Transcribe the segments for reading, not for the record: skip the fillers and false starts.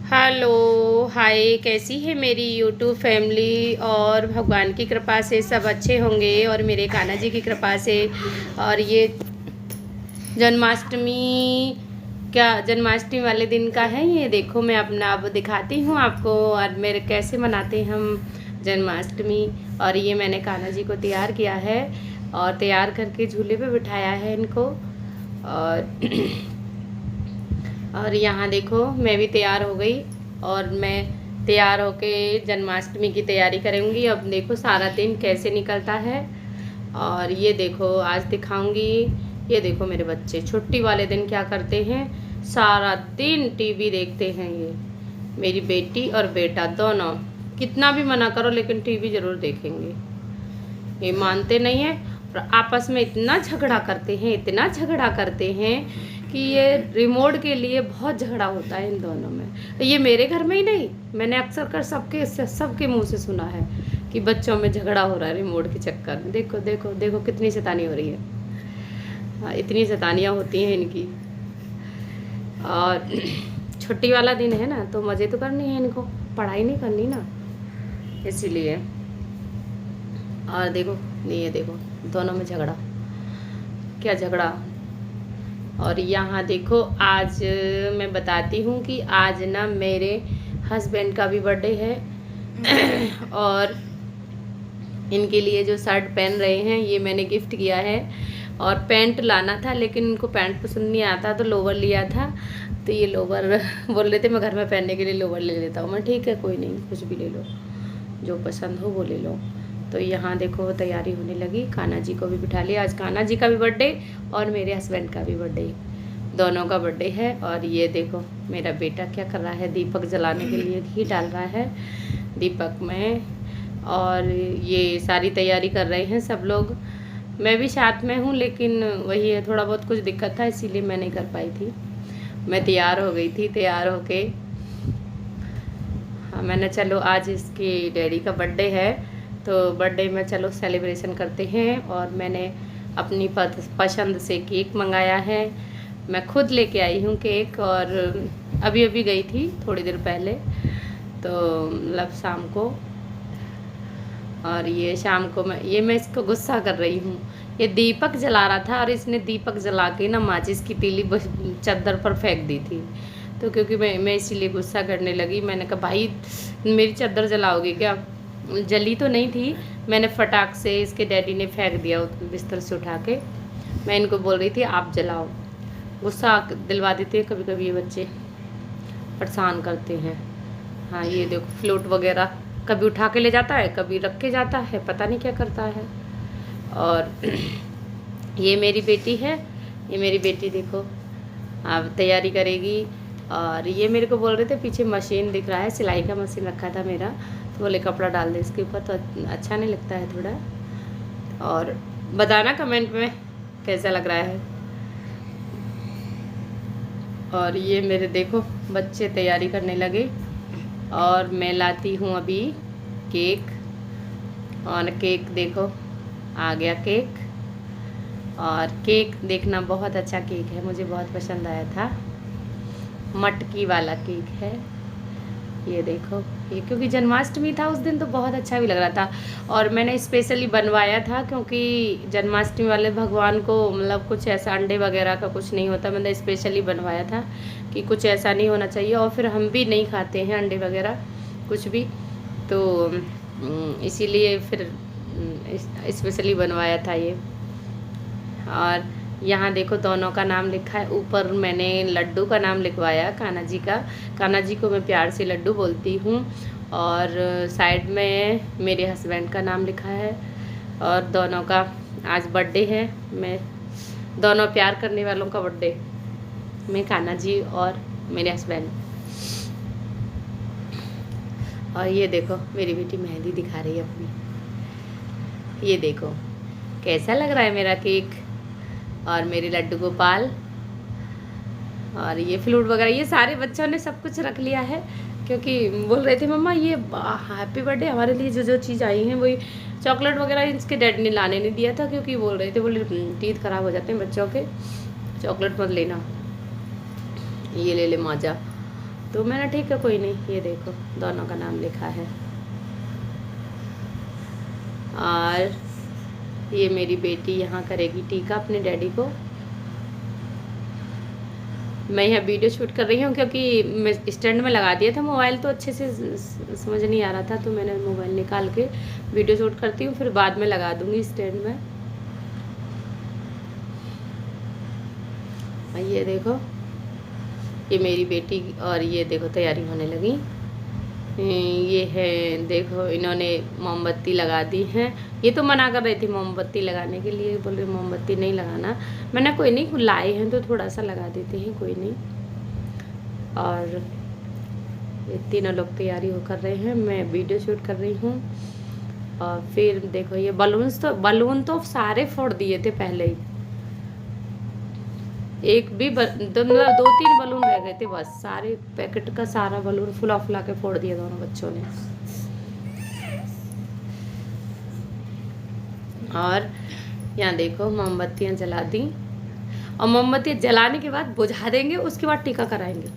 Hello. हाय, कैसी है मेरी यूट्यूब फैमिली। और भगवान की कृपा से सब अच्छे होंगे और मेरे कान्हा जी की कृपा से। और ये जन्माष्टमी, क्या जन्माष्टमी वाले दिन का है। ये देखो, मैं अपना अब दिखाती हूँ आपको और मेरे कैसे मनाते हैं हम जन्माष्टमी। और ये मैंने कान्हा जी को तैयार किया है और तैयार करके झूले पे बिठाया है इनको। और और यहाँ देखो, मैं भी तैयार हो गई और मैं तैयार होके जन्माष्टमी की तैयारी करूँगी। अब देखो सारा दिन कैसे निकलता है। और ये देखो आज दिखाऊंगी। ये देखो मेरे बच्चे छुट्टी वाले दिन क्या करते हैं, सारा दिन टीवी देखते हैं। ये मेरी बेटी और बेटा दोनों, कितना भी मना करो लेकिन टीवी ज़रूर देखेंगे। ये मानते नहीं हैं और आपस में इतना झगड़ा करते हैं, इतना झगड़ा करते हैं कि ये रिमोट के लिए बहुत झगड़ा होता है इन दोनों में। ये मेरे घर में ही नहीं, मैंने अक्सर कर सबके मुंह से सुना है कि बच्चों में झगड़ा हो रहा है रिमोट के चक्कर में। देखो देखो देखो कितनी शैतानी हो रही है। हाँ, इतनी शैतानियाँ होती हैं इनकी। और छुट्टी वाला दिन है ना, तो मज़े तो करनी है इनको, पढ़ाई नहीं करनी ना, इसीलिए। और देखो, ये देखो दोनों में झगड़ा, क्या झगड़ा। और यहाँ देखो, आज मैं बताती हूँ कि आज ना मेरे हस्बैंड का भी बर्थडे है और इनके लिए जो शर्ट पहन रहे हैं ये मैंने गिफ्ट किया है। और पैंट लाना था लेकिन इनको पैंट पसंद नहीं आता तो लोवर लिया था। तो ये लोवर बोल रहे थे मैं घर में पहनने के लिए लोवर ले लेता हूँ। मैं ठीक है, कोई नहीं, कुछ भी ले लो, जो पसंद हो वो ले लो। तो यहाँ देखो तैयारी होने लगी, कान्हा जी को भी बिठा लिया। आज कान्हा जी का भी बर्थडे और मेरे हस्बैंड का भी बर्थडे, दोनों का बर्थडे है। और ये देखो मेरा बेटा क्या कर रहा है, दीपक जलाने के लिए घी डाल रहा है दीपक में। और ये सारी तैयारी कर रहे हैं सब लोग, मैं भी साथ में हूँ, लेकिन वही है, थोड़ा बहुत कुछ दिक्कत था इसीलिए मैं नहीं कर पाई थी। मैं तैयार हो गई थी, तैयार होके हाँ मैंने चलो आज इसके डैडी का बर्थडे है तो बर्थडे में चलो सेलिब्रेशन करते हैं। और मैंने अपनी पसंद से केक मंगाया है, मैं खुद लेके आई हूँ केक। और अभी अभी गई थी थोड़ी देर पहले, तो मतलब शाम को। और ये शाम को मैं इसको गुस्सा कर रही हूँ। ये दीपक जला रहा था और इसने दीपक जला के ना माचिस की तीली चादर पर फेंक दी थी। तो क्योंकि मैं इसीलिए गुस्सा करने लगी। मैंने कहा भाई मेरी चादर जलाओगे क्या। जली तो नहीं थी, मैंने फटाक से इसके डैडी ने फेंक दिया बिस्तर से उठा के। मैं इनको बोल रही थी आप जलाओ। गुस्सा दिलवा देते हैं कभी कभी ये बच्चे, परेशान करते हैं। हाँ ये देखो फ्लूट वगैरह कभी उठा के ले जाता है, कभी रख के जाता है, पता नहीं क्या करता है। और ये मेरी बेटी है, ये मेरी बेटी देखो अब तैयारी करेगी। और ये मेरे को बोल रहे थे पीछे मशीन दिख रहा है, सिलाई का मशीन रखा था मेरा, तो बोले कपड़ा डाल दे इसके ऊपर, तो अच्छा नहीं लगता है थोड़ा। और बताना कमेंट में कैसा लग रहा है। और ये मेरे देखो बच्चे तैयारी करने लगे और मैं लाती हूँ अभी केक। और केक देखो आ गया केक। और केक देखना बहुत अच्छा केक है, मुझे बहुत पसंद आया था, मटकी वाला केक है। ये देखो, ये क्योंकि जन्माष्टमी था उस दिन तो बहुत अच्छा भी लग रहा था। और मैंने स्पेशली बनवाया था क्योंकि जन्माष्टमी वाले भगवान को मतलब कुछ ऐसा अंडे वगैरह का कुछ नहीं होता, मैंने स्पेशली बनवाया था कि कुछ ऐसा नहीं होना चाहिए। और फिर हम भी नहीं खाते हैं अंडे वगैरह कुछ भी, तो इसीलिए फिर स्पेशली बनवाया था ये। और यहाँ देखो दोनों का नाम लिखा है, ऊपर मैंने लड्डू का नाम लिखवाया कान्हा जी का। कान्हा जी को मैं प्यार से लड्डू बोलती हूँ। और साइड में मेरे हस्बैंड का नाम लिखा है। और दोनों का आज बर्थडे है, मैं दोनों प्यार करने वालों का बर्थडे, मैं कान्हा जी और मेरे हस्बैंड। और ये देखो मेरी बेटी मेहंदी दिखा रही है अपनी। ये देखो कैसा लग रहा है मेरा केक। और मेरे लड्डू गोपाल। और ये फ्लूट वगैरह ये सारे बच्चों ने सब कुछ रख लिया है क्योंकि बोल रहे थे मम्मा ये हैप्पी बर्थडे हमारे लिए जो जो चीज़ आई हैं वही, चॉकलेट वगैरह इसके डैडी ने लाने नहीं दिया था क्योंकि बोल रहे थे, बोले टीथ खराब हो जाते हैं बच्चों के, चॉकलेट मत लेना, ये ले ले माजा। तो मैंने ठीक है कोई नहीं, ये देखो दोनों का नाम लिखा है। और ये मेरी बेटी यहाँ करेगी टीका अपने डैडी को। मैं यहाँ वीडियो शूट कर रही हूँ क्योंकि मैं स्टैंड में लगा दिया था मोबाइल, तो अच्छे से समझ नहीं आ रहा था, तो मैंने मोबाइल निकाल के वीडियो शूट करती हूँ, फिर बाद में लगा दूँगी स्टैंड में। ये देखो ये मेरी बेटी, और ये देखो तैयारी होने लगी। ये है देखो इन्होंने मोमबत्ती लगा दी है। ये तो मना कर रही थी मोमबत्ती लगाने के लिए, बोल रही मोमबत्ती नहीं लगाना। मैंने कोई नहीं, लाए हैं तो थोड़ा सा लगा देते हैं, कोई नहीं। और ये तीनों लोग तैयारी हो कर रहे हैं, मैं वीडियो शूट कर रही हूँ। और फिर देखो ये बलून तो सारे फोड़ दिए थे पहले ही, एक भी मतलब 2-3 बलून रह गए थे बस, सारे पैकेट का सारा बलून फुला फुला के फोड़ दिया दोनों बच्चों ने। और यहाँ देखो मोमबत्तियाँ जला दी, और मोमबत्तियाँ जलाने के बाद बुझा देंगे, उसके बाद टीका कराएंगे।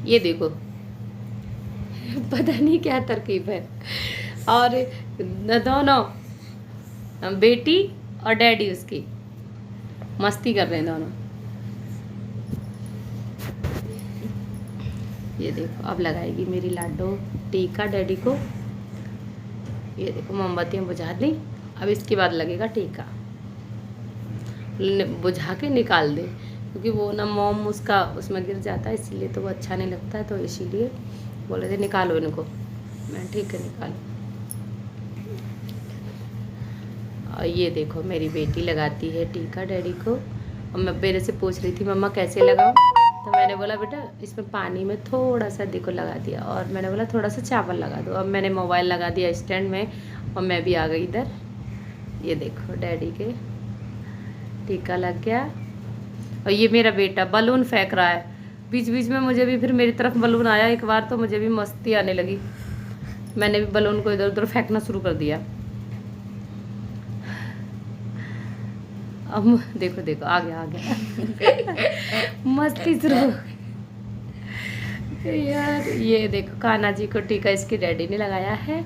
ये देखो पता नहीं क्या तरकीब है। और दोनों बेटी और डैडी उसकी मस्ती कर रहे हैं दोनों। ये देखो अब लगाएगी मेरी लाडो टीका डैडी को। ये देखो मोमबत्तियाँ बुझा दी, अब इसके बाद लगेगा टीका। बुझा के निकाल दे, क्योंकि वो ना मोम उसका उसमें गिर जाता है, इसीलिए तो वो अच्छा नहीं लगता है, तो इसीलिए बोले थे निकालो इनको। मैं ठीक है निकालो। और ये देखो मेरी बेटी लगाती है टीका डैडी को, और मैं मेरे से पूछ रही थी मम्मा कैसे लगाऊं, तो मैंने बोला बेटा इसमें पानी में थोड़ा सा देखो लगा दिया, और मैंने बोला थोड़ा सा चावल लगा दो। अब मैंने मोबाइल लगा दिया स्टैंड में, और मैं भी आ गई इधर। ये देखो डैडी के टीका लग गया। और ये मेरा बेटा बलून फेंक रहा है, बीच बीच में मुझे भी फिर मेरी तरफ बलून आया एक बार, तो मुझे भी मस्ती आने लगी, मैंने भी बलून को इधर उधर फेंकना शुरू कर दिया। अब देखो देखो आ गया मस्ती शुरू हो गई यार। ये देखो कान्हा जी को टीका इसके डैडी ने लगाया है,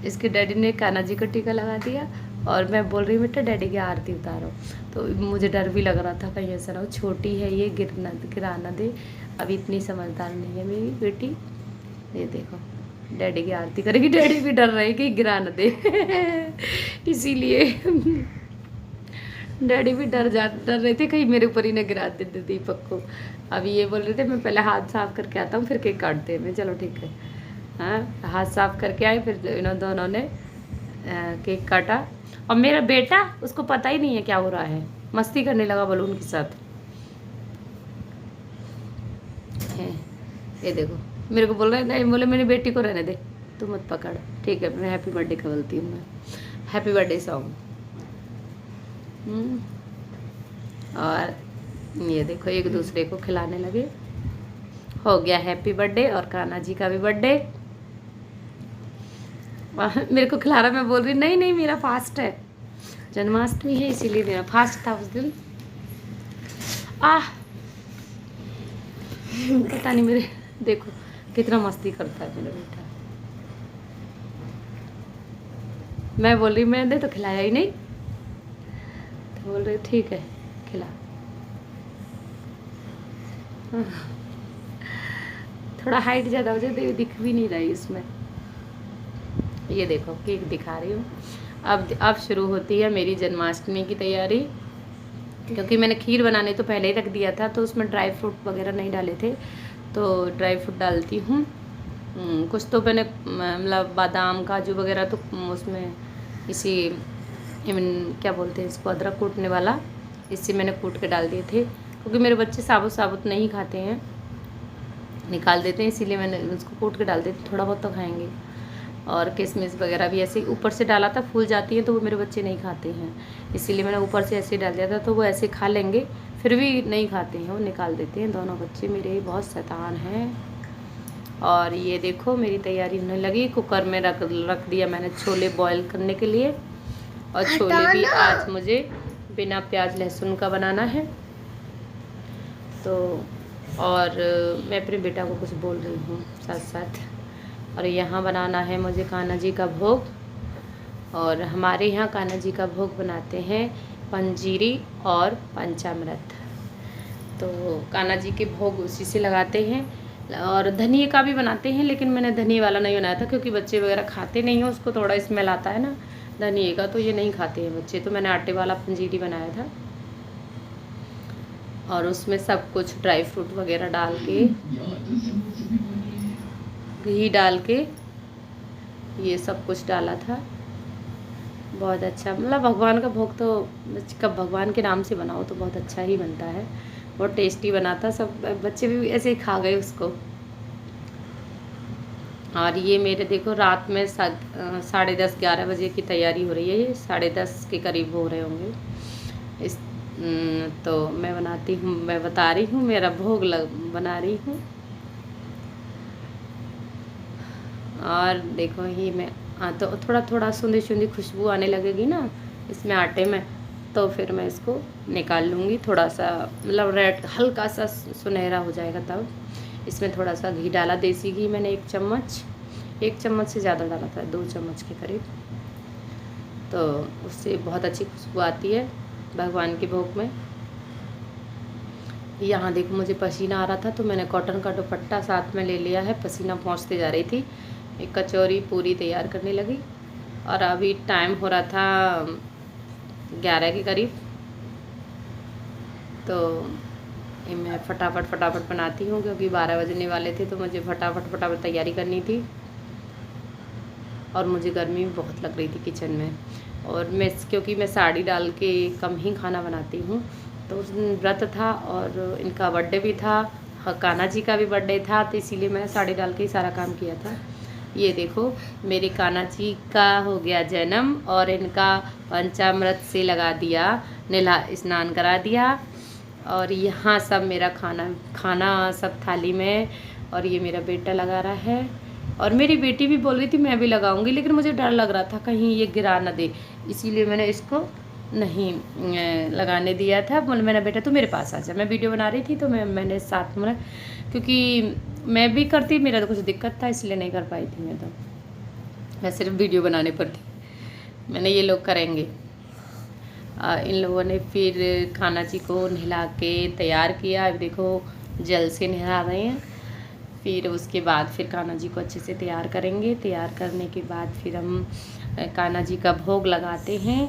इसके डैडी ने कान्हा जी को टीका लगा दिया। और मैं बोल रही हूँ बेटा डैडी की आरती उतारो, तो मुझे डर भी लग रहा था कहीं ऐसा ना हो, छोटी है ये गिरा ना दे, अभी इतनी समझदार नहीं है मेरी बेटी। ये देखो डैडी की आरती करेगी, डैडी भी डर रहे कि गिरा न दे इसीलिए डैडी भी डर रहे थे कहीं मेरे ऊपर ही न गिरा दे दीपक को। अभी ये बोल रहे थे मैं पहले हाथ साफ करके आता हूँ फिर केक काटते हैं। चलो ठीक है, हाँ हाथ साफ करके आए, फिर इन्होंने दोनों ने केक काटा। और मेरा बेटा उसको पता ही नहीं है क्या हो रहा है, मस्ती करने लगा बलून के साथ। ये देखो मेरे को बोल रहे नहीं, बोले मेरी बेटी को रहने दे, तू मत पकड़, ठीक है। मैं हैप्पी बर्थडे का बोलती हूँ, मैं हैप्पी बर्थडे सॉन्ग। और ये देखो एक दूसरे को खिलाने लगे। हो गया हैप्पी बर्थडे, और कान्हा जी का भी बर्थडे। मेरे को खिला रहा, मैं बोल रही नहीं नहीं मेरा फास्ट है, जन्माष्टमी है इसीलिए मेरा फास्ट था उस दिन। पता नहीं मेरे देखो कितना मस्ती करता है मेरा बेटा। मैं बोल रही मैंने तो खिलाया ही नहीं, तो बोल रही ठीक है खिला। थोड़ा हाइट ज़्यादा हो जाए, दिख भी नहीं रही इसमें। ये देखो केक दिखा रही हूँ। अब शुरू होती है मेरी जन्माष्टमी की तैयारी, क्योंकि मैंने खीर बनाने तो पहले ही रख दिया था, तो उसमें ड्राई फ्रूट वगैरह नहीं डाले थे, तो ड्राई फ्रूट डालती हूँ। कुछ तो मैंने मतलब बादाम काजू वगैरह तो उसमें इसी क्या बोलते हैं इसको, अदरक कूटने वाला, इससे मैंने कूट के डाल दिए थे, क्योंकि मेरे बच्चे साबुत साबुत नहीं खाते हैं, निकाल देते हैं, इसीलिए मैंने उसको कूट के डाल देती, थोड़ा बहुत तो खाएंगे। और किशमिश वगैरह भी ऐसे ऊपर से डाला था, फूल जाती है तो वो मेरे बच्चे नहीं खाते हैं, इसीलिए मैंने ऊपर से ऐसे डाल दिया था, तो वो ऐसे खा लेंगे, फिर भी नहीं खाते हैं, वो निकाल देते हैं। दोनों बच्चे मेरे बहुत शैतान हैं। और ये देखो मेरी तैयारी होने लगी, कुकर में रख दिया मैंने छोले बॉईल करने के लिए, और छोले भी आज मुझे बिना प्याज लहसुन का बनाना है। तो और मैं अपने बेटा को कुछ बोल रही हूँ साथ साथ। और यहाँ बनाना है मुझे कान्हा जी का भोग। और हमारे यहाँ कान्हा जी का भोग बनाते हैं पंजीरी और पंचामृत। तो कान्हा जी के भोग उसी से लगाते हैं। और धनिए का भी बनाते हैं, लेकिन मैंने धनिए वाला नहीं बनाया था क्योंकि बच्चे वगैरह खाते नहीं हैं, उसको थोड़ा स्मेल आता है ना धनिए का, तो ये नहीं खाते हैं बच्चे। तो मैंने आटे वाला पंजीरी बनाया था और उसमें सब कुछ ड्राई फ्रूट वगैरह डाल के, घी डाल के, ये सब कुछ डाला था। बहुत अच्छा, मतलब भगवान का भोग तो कब भगवान के नाम से बनाओ तो बहुत अच्छा ही बनता है, बहुत टेस्टी बना था। सब बच्चे भी ऐसे ही खा गए उसको। और ये मेरे देखो रात में 10:30-11 बजे की तैयारी हो रही है। ये 10:30 के करीब हो रहे होंगे इस तो मैं बनाती हूँ, मैं बता रही हूँ मेरा भोग बना रही हूँ। और देखो ये मैं तो थोड़ा थोड़ा सूंधी सूंधी खुशबू आने लगेगी ना इसमें आटे में, तो फिर मैं इसको निकाल लूँगी। थोड़ा सा मतलब रेड हल्का सा सुनहरा हो जाएगा तब इसमें थोड़ा सा घी डाला, देसी घी मैंने 1 चम्मच से ज़्यादा डाला था, 2 चम्मच के करीब। तो उससे बहुत अच्छी खुशबू आती है भगवान के भोग में। यहाँ देखो मुझे पसीना आ रहा था तो मैंने कॉटन का दुपट्टा साथ में ले लिया है, पसीना पहुँचते जा रही थी। एक कचौरी पूरी तैयार करने लगी और अभी टाइम हो रहा था 11 के करीब। तो मैं फटाफट बनाती हूँ क्योंकि 12 बजने वाले थे, तो मुझे फटाफट तैयारी करनी थी। और मुझे गर्मी भी बहुत लग रही थी किचन में। और मैं क्योंकि मैं साड़ी डाल के कम ही खाना बनाती हूँ, तो उस दिन व्रत था और इनका बर्थडे भी था, कान्हा जी का भी बर्थडे था, तो इसीलिए मैंने साड़ी डाल के ही सारा काम किया था। ये देखो मेरे कान्हा जी का हो गया जन्म और इनका पंचामृत से लगा दिया, नहला स्नान करा दिया। और यहाँ सब मेरा खाना सब थाली में। और ये मेरा बेटा लगा रहा है और मेरी बेटी भी बोल रही थी मैं भी लगाऊंगी, लेकिन मुझे डर लग रहा था कहीं ये गिरा ना दे, इसीलिए मैंने इसको नहीं लगाने दिया था। बोले मेरा बेटा तू मेरे पास आ जा, मैं वीडियो बना रही थी तो मैंने साथ में, क्योंकि मैं भी करती मेरा तो कुछ दिक्कत था इसलिए नहीं कर पाई थी मैं सिर्फ वीडियो बनाने पर थी। मैंने ये लोग करेंगे। इन लोगों ने फिर कान्हा जी को नहला के तैयार किया। अब देखो जल से नहला रहे हैं। फिर उसके बाद फिर कान्हा जी को अच्छे से तैयार करेंगे। तैयार करने के बाद फिर हम कान्हा जी का भोग लगाते हैं।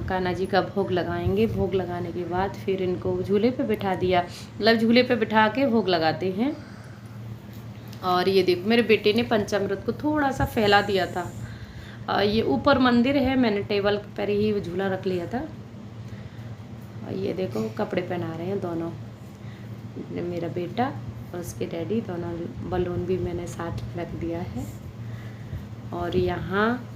कान्हा जी का भोग लगाएंगे। भोग लगाने के बाद फिर इनको झूले पे बिठा दिया, मतलब झूले पे बिठा के भोग लगाते हैं। और ये देखो मेरे बेटे ने पंचामृत को थोड़ा सा फैला दिया था। ये ऊपर मंदिर है, मैंने टेबल पर ही झूला रख लिया था। और ये देखो कपड़े पहना रहे हैं दोनों, मेरा बेटा और उसके डैडी दोनों। बलून भी मैंने साथ रख दिया है। और यहाँ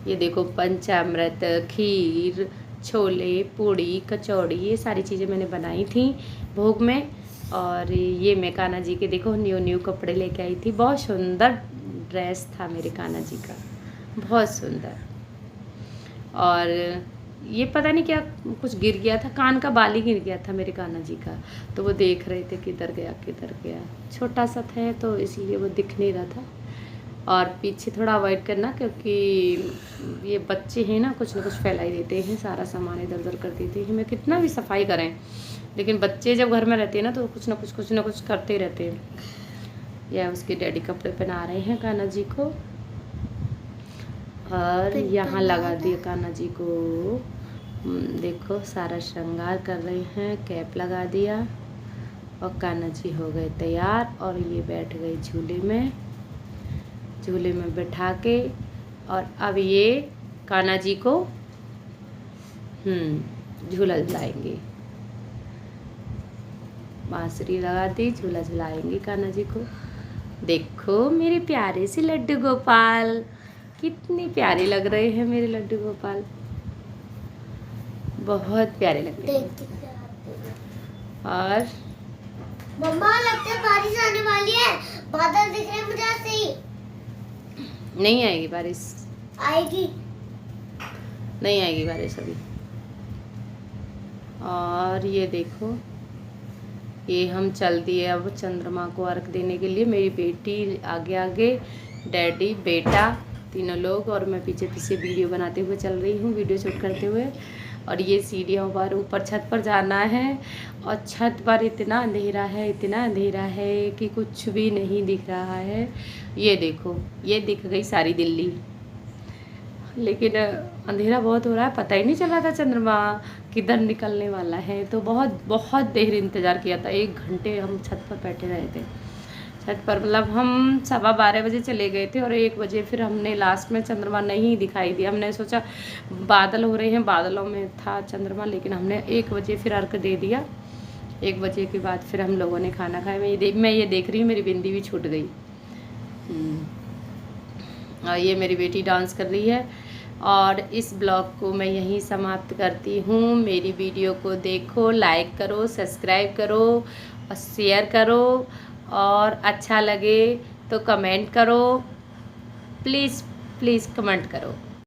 ये देखो पंचामृत, खीर, छोले, पूड़ी, कचौड़ी, ये सारी चीज़ें मैंने बनाई थी भोग में। और ये मैं कान्हा जी के देखो न्यू कपड़े लेके आई थी। बहुत सुंदर ड्रेस था मेरे कान्हा जी का, बहुत सुंदर। और ये पता नहीं क्या कुछ गिर गया था, कान का बाल ही गिर गया था मेरे कान्हा जी का, तो वो देख रहे थे किधर गया। छोटा सा था तो इसलिए वो दिख नहीं रहा था। और पीछे थोड़ा अवॉइड करना क्योंकि ये बच्चे हैं ना कुछ फैला ही देते हैं, सारा सामान इधर उधर कर देते हैं। मैं कितना भी सफाई करें, लेकिन बच्चे जब घर में रहते हैं ना तो कुछ ना कुछ करते रहते हैं। या उसके डैडी कपड़े पहना रहे हैं कान्हा जी को। और यहाँ लगा दिया कान्हा जी को, देखो सारा श्रृंगार कर रहे हैं, कैप लगा दिया और कान्हा जी हो गए तैयार। और ये बैठ गए झूले में बैठा के। और अब ये कान्हा जी को झूला झुलाएंगे, बांसुरी लगा दी, झूला झुलाएंगे कान्हा जी को। देखो मेरे प्यारे से लड्डू गोपाल, कितने प्यारे लग रहे हैं मेरे लड्डू गोपाल, बहुत प्यारे लग रहे हैं। और मम्मा लगता है बारिश आने वाली है, बादल दिख रहे हैं मुझे ऐसे ही। नहीं आएगी बारिश, आएगी नहीं आएगी बारिश अभी। और ये देखो ये हम चल दिए अब चंद्रमा को अर्घ देने के लिए। मेरी बेटी आगे आगे, डैडी, बेटा, तीनों लोग, और मैं पीछे पीछे वीडियो बनाते हुए चल रही हूँ, वीडियो शूट करते हुए। और ये सीढ़ियों पर ऊपर छत पर जाना है, और छत पर इतना अंधेरा है, इतना अंधेरा है कि कुछ भी नहीं दिख रहा है। ये देखो, ये दिख गई सारी दिल्ली, लेकिन अंधेरा बहुत हो रहा है, पता ही नहीं चल रहा था चंद्रमा किधर निकलने वाला है। तो बहुत बहुत देर इंतज़ार किया था, 1 घंटे हम छत पर बैठे रहे थे। छत पर मतलब हम 12:15 बजे चले गए थे, और 1 बजे फिर हमने लास्ट में चंद्रमा नहीं दिखाई दिया। हमने सोचा बादल हो रहे हैं, बादलों में था चंद्रमा, लेकिन हमने 1 बजे फिर अर्घ दे दिया। 1 बजे के बाद फिर हम लोगों ने खाना खाया। मैं ये देख रही हूँ, मेरी बिंदी भी छूट गई। और ये मेरी बेटी डांस कर रही है। और इस ब्लॉग को मैं यहीं समाप्त करती हूँ। मेरी वीडियो को देखो, लाइक करो, सब्सक्राइब करो और शेयर करो, और अच्छा लगे तो कमेंट करो, प्लीज़ प्लीज़ कमेंट करो।